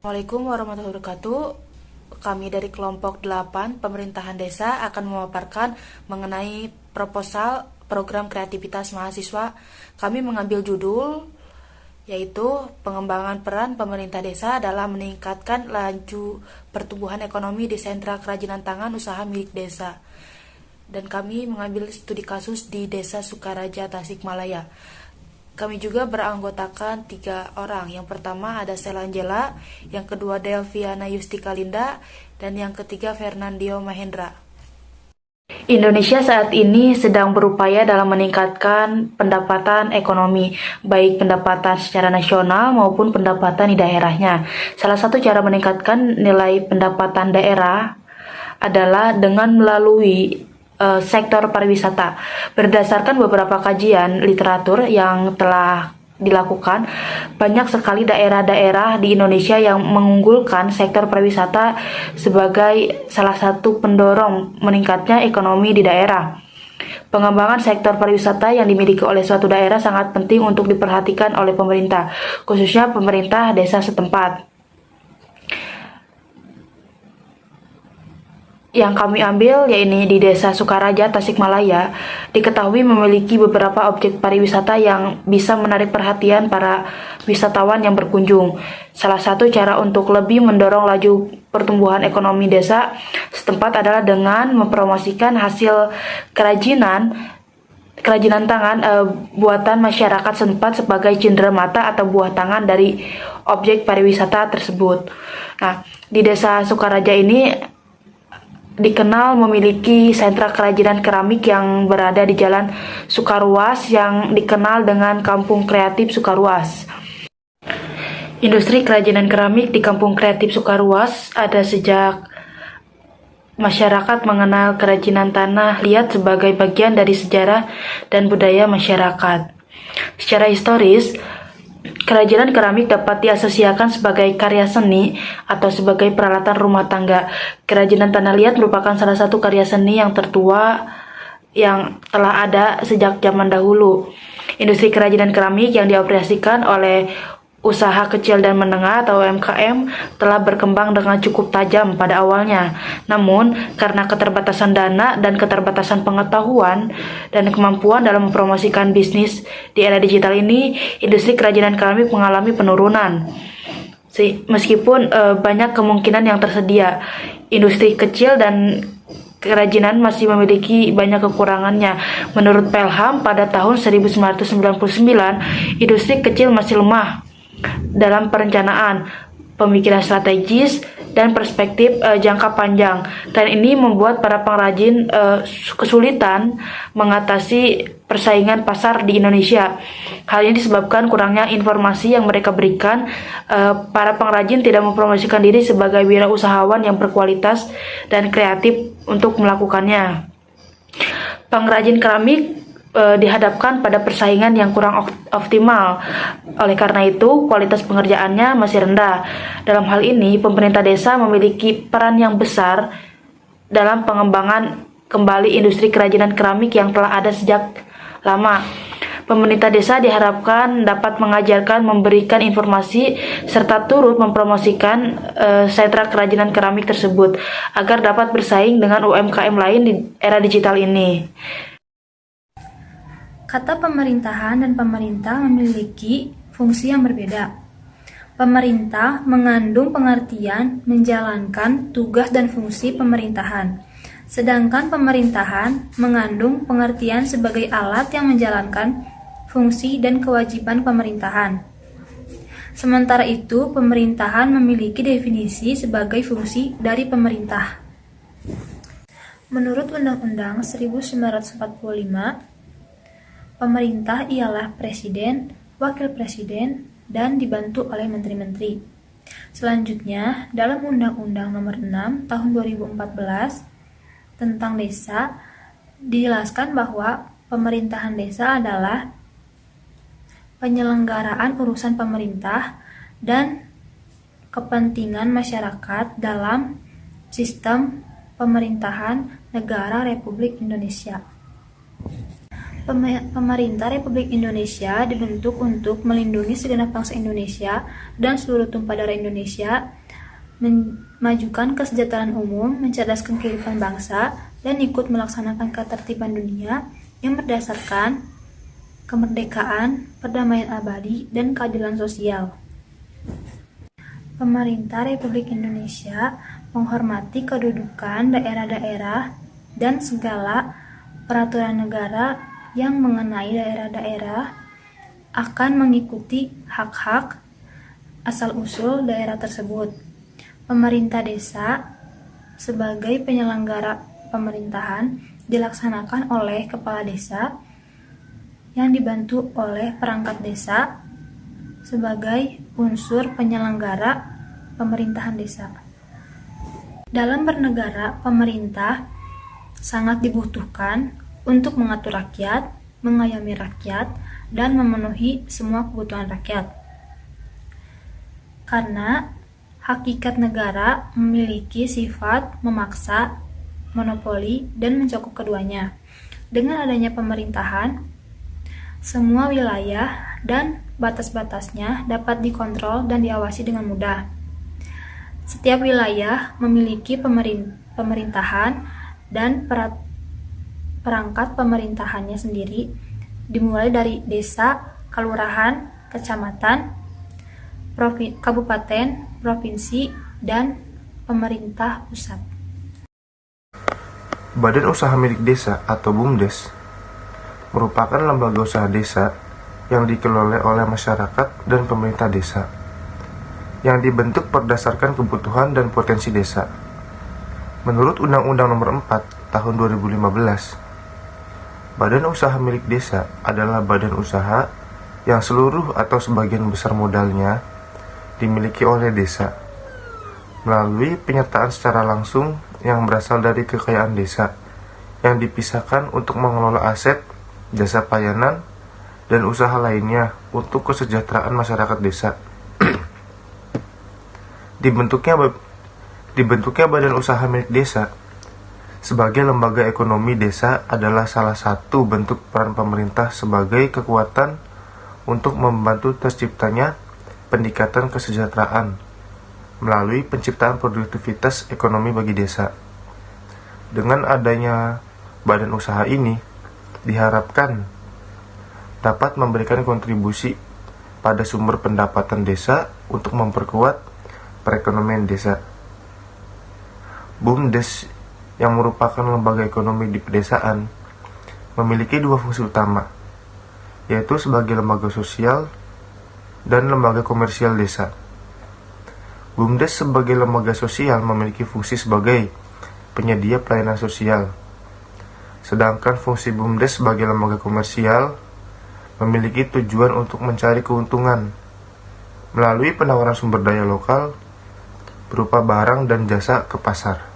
Assalamualaikum warahmatullahi wabarakatuh. Kami dari kelompok 8 Pemerintahan Desa akan memaparkan mengenai proposal program kreativitas mahasiswa. Kami mengambil judul yaitu pengembangan peran pemerintah desa dalam meningkatkan laju pertumbuhan ekonomi di sentra kerajinan tangan usaha milik desa. Dan kami mengambil studi kasus di Desa Sukaraja, Tasikmalaya. Kami juga beranggotakan 3 orang. Yang pertama ada Sela Angela, yang kedua Delviana Yustika Linda, dan yang ketiga Fernandio Mahendra. Indonesia saat ini sedang berupaya dalam meningkatkan pendapatan ekonomi, baik pendapatan secara nasional maupun pendapatan di daerahnya. Salah satu cara meningkatkan nilai pendapatan daerah adalah dengan melalui sektor pariwisata. Berdasarkan beberapa kajian literatur yang telah dilakukan, banyak sekali daerah-daerah di Indonesia yang mengunggulkan sektor pariwisata sebagai salah satu pendorong meningkatnya ekonomi di daerah. Pengembangan sektor pariwisata yang dimiliki oleh suatu daerah sangat penting untuk diperhatikan oleh pemerintah, khususnya pemerintah desa setempat. Yang kami ambil yaitu di Desa Sukaraja, Tasikmalaya, diketahui memiliki beberapa objek pariwisata yang bisa menarik perhatian para wisatawan yang berkunjung. Salah satu cara untuk lebih mendorong laju pertumbuhan ekonomi desa setempat adalah dengan mempromosikan hasil kerajinan tangan buatan masyarakat setempat sebagai cindera mata atau buah tangan dari objek pariwisata tersebut. Nah, di Desa Sukaraja ini dikenal memiliki sentra kerajinan keramik yang berada di Jalan Sukaruas yang dikenal dengan Kampung Kreatif Sukaruas. Industri kerajinan keramik di Kampung Kreatif Sukaruas ada sejak masyarakat mengenal kerajinan tanah liat sebagai bagian dari sejarah dan budaya masyarakat. Secara historis, kerajinan keramik dapat diasosiasikan sebagai karya seni atau sebagai peralatan rumah tangga. Kerajinan tanah liat merupakan salah satu karya seni yang tertua yang telah ada sejak zaman dahulu. Industri kerajinan keramik yang dioperasikan oleh usaha kecil dan menengah atau UMKM telah berkembang dengan cukup tajam pada awalnya. Namun, karena keterbatasan dana dan keterbatasan pengetahuan dan kemampuan dalam mempromosikan bisnis di era digital ini, industri kerajinan keramik mengalami penurunan. Meskipun banyak kemungkinan yang tersedia, industri kecil dan kerajinan masih memiliki banyak kekurangannya. Menurut Pelham, pada tahun 1999, industri kecil masih lemah dalam perencanaan, pemikiran strategis, dan perspektif jangka panjang. Dan ini membuat para pengrajin kesulitan mengatasi persaingan pasar di Indonesia. Hal ini disebabkan kurangnya informasi yang mereka berikan. Para pengrajin tidak mempromosikan diri sebagai wirausahawan yang berkualitas dan kreatif untuk melakukannya. Pengrajin keramik dihadapkan pada persaingan yang kurang optimal. Oleh karena itu, kualitas pengerjaannya masih rendah. Dalam hal ini, pemerintah desa memiliki peran yang besar dalam pengembangan kembali industri kerajinan keramik yang telah ada sejak lama. Pemerintah desa diharapkan dapat mengajarkan, memberikan informasi, serta turut mempromosikan sentra kerajinan keramik tersebut agar dapat bersaing dengan UMKM lain di era digital ini. Kata pemerintahan dan pemerintah memiliki fungsi yang berbeda. Pemerintah mengandung pengertian menjalankan tugas dan fungsi pemerintahan, sedangkan pemerintahan mengandung pengertian sebagai alat yang menjalankan fungsi dan kewajiban pemerintahan. Sementara itu, pemerintahan memiliki definisi sebagai fungsi dari pemerintah. Menurut Undang-Undang 1945, pemerintah ialah presiden, wakil presiden, dan dibantu oleh menteri-menteri. Selanjutnya, dalam Undang-Undang Nomor 6 Tahun 2014 tentang desa, dijelaskan bahwa pemerintahan desa adalah penyelenggaraan urusan pemerintah dan kepentingan masyarakat dalam sistem pemerintahan negara Republik Indonesia. Pemerintah Republik Indonesia dibentuk untuk melindungi segenap bangsa Indonesia dan seluruh tumpah darah Indonesia, memajukan kesejahteraan umum, mencerdaskan kehidupan bangsa, dan ikut melaksanakan ketertiban dunia yang berdasarkan kemerdekaan, perdamaian abadi, dan keadilan sosial. Pemerintah Republik Indonesia menghormati kedudukan daerah-daerah dan segala peraturan negara yang mengenai daerah-daerah akan mengikuti hak-hak asal-usul daerah tersebut. Pemerintah desa sebagai penyelenggara pemerintahan dilaksanakan oleh kepala desa yang dibantu oleh perangkat desa sebagai unsur penyelenggara pemerintahan desa. Dalam bernegara, pemerintah sangat dibutuhkan untuk mengatur rakyat, mengayomi rakyat, dan memenuhi semua kebutuhan rakyat. Karena hakikat negara memiliki sifat memaksa, monopoli, dan mencakup keduanya. Dengan adanya pemerintahan, semua wilayah dan batas-batasnya dapat dikontrol dan diawasi dengan mudah. Setiap wilayah memiliki pemerintahan dan perangkat pemerintahannya sendiri, dimulai dari desa, kelurahan, kecamatan, kabupaten, provinsi, dan pemerintah pusat. Badan Usaha Milik Desa atau BUMDes merupakan lembaga usaha desa yang dikelola oleh masyarakat dan pemerintah desa, yang dibentuk berdasarkan kebutuhan dan potensi desa. Menurut Undang-Undang Nomor 4 Tahun 2015, Badan Usaha Milik Desa adalah badan usaha yang seluruh atau sebagian besar modalnya dimiliki oleh desa, melalui penyertaan secara langsung yang berasal dari kekayaan desa, yang dipisahkan untuk mengelola aset, jasa pelayanan, dan usaha lainnya untuk kesejahteraan masyarakat desa. Dibentuknya Badan Usaha Milik Desa sebagai lembaga ekonomi desa adalah salah satu bentuk peran pemerintah sebagai kekuatan untuk membantu terciptanya peningkatan kesejahteraan melalui penciptaan produktivitas ekonomi bagi desa. Dengan adanya badan usaha ini, diharapkan dapat memberikan kontribusi pada sumber pendapatan desa untuk memperkuat perekonomian desa. BUMDes yang merupakan lembaga ekonomi di pedesaan memiliki dua fungsi utama, yaitu sebagai lembaga sosial dan lembaga komersial desa. BUMDes sebagai lembaga sosial memiliki fungsi sebagai penyedia pelayanan sosial, sedangkan fungsi BUMDes sebagai lembaga komersial memiliki tujuan untuk mencari keuntungan melalui penawaran sumber daya lokal berupa barang dan jasa ke pasar.